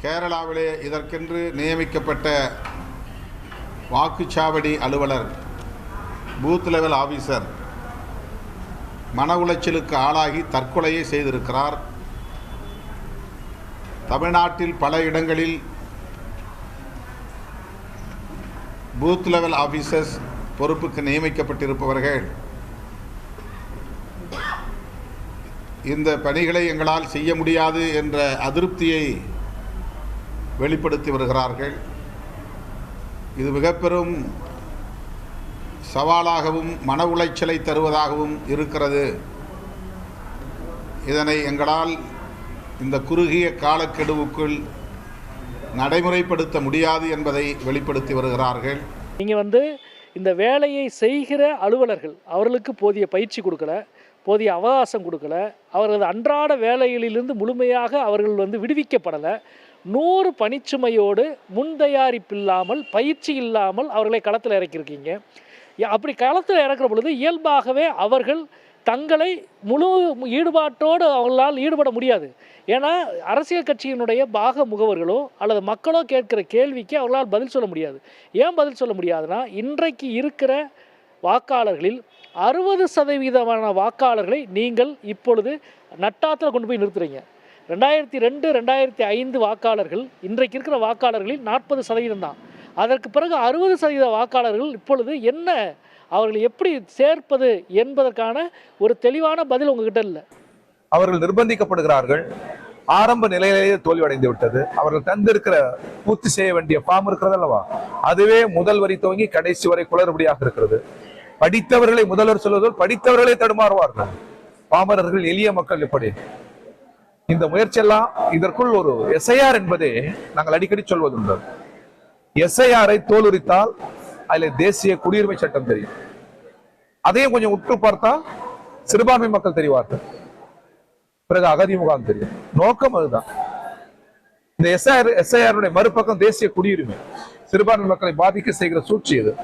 கேரளாவிலே இதற்கென்று நியமிக்கப்பட்ட வாக்குச்சாவடி அலுவலர், பூத் லெவல் ஆபீசர் மன உளைச்சலுக்கு ஆளாகி தற்கொலையை செய்திருக்கிறார். தமிழ்நாட்டில் பல இடங்களில் பூத் லெவல் ஆபீசர்ஸ் பொறுப்புக்கு நியமிக்கப்பட்டிருப்பவர்கள் இந்த பணிகளை எங்களால் செய்ய முடியாது என்ற அதிருப்தியை வெளிப்படுத்தி வருகிறார்கள். இது மிக பெரும் சவாலாகவும் மன உளைச்சலை தருவதாகவும் இருக்கிறது. இதனை எங்களால் இந்த குறுகிய காலக்கெடுவுக்குள் நடைமுறைப்படுத்த முடியாது என்பதை வெளிப்படுத்தி வருகிறார்கள். நீங்கள் இந்த வேலையை செய்கிற அலுவலர்கள் அவர்களுக்கு போதிய பயிற்சி கொடுக்கல, போதிய அவகாசம் கொடுக்கல, அவர்களது அன்றாட வேலைகளிலிருந்து முழுமையாக அவர்கள் விடுவிக்கப்படலை. 100 பணிச்சுமையோடு முன் தயாரிப்பில்லாமல், பயிற்சி இல்லாமல் அவர்களை களத்தில் இறக்கியிருக்கீங்க. அப்படி களத்தில் இறக்குற பொழுது இயல்பாகவே அவர்கள் தங்களை முழு ஈடுபாட்டோடு அவர்களால் ஈடுபட முடியாது. ஏன்னா அரசியல் கட்சியினுடைய பாக முகவர்களோ அல்லது மக்களோ கேட்கிற கேள்விக்கு அவர்களால் பதில் சொல்ல முடியாது. ஏன் பதில் சொல்ல முடியாதுன்னா, இன்றைக்கு இருக்கிற வாக்காளர்களில் 60% வாக்காளர்களை நீங்கள் இப்பொழுது நட்டாத்தில் கொண்டு போய் நிறுத்துறீங்க. 2002, 2005 வாக்காளர்கள் இன்றைக்கு இருக்கிற வாக்காளர்களில் 40% தான். அதற்கு பிறகு 60% வாக்காளர்கள் இப்பொழுது என்ன, அவர்களை எப்படி சேர்ப்பது என்பதற்கான ஒரு தெளிவான பதில் உங்ககிட்ட இல்லை. அவர்கள் நிர்பந்திக்கப்படுகிறார்கள். ஆரம்ப நிலையிலேயே தோல்வியடைந்து விட்டது. அவர்கள் தந்திருக்கிற பூர்த்தி செய்ய வேண்டிய ஃபார்ம் இருக்கிறது அல்லவா, அதுவே முதல் வரி துவங்கி கடைசி வரை குளறுபடியாக இருக்கிறது. படித்தவர்களை முதல்வர் சொல்வதோடு படித்தவர்களே தடுமாறுவார்கள். பாமரர்கள், எளிய மக்கள் எப்படி இந்த முயற்சியெல்லாம் இதற்குள் ஒரு எஸ்ஐஆர் என்பதே நாங்கள் அடிக்கடி சொல்வதுண்டு. எஸ்ஐஆரை தோலுரித்தால் அதில் தேசிய குடியுரிமை சட்டம் தெரியும். அதையும் கொஞ்சம் உற்று பார்த்தால் சிறுபான்மை மக்கள் தெரிவார்கள், பிறகு அகதி முகாம் தெரியும். நோக்கம் அதுதான். இந்த எஸ்ஐஆருடைய மறுபக்கம் தேசிய குடியுரிமை சிறுபான்மை மக்களை பாதிக்க செய்கிற சூழ்ச்சி இது.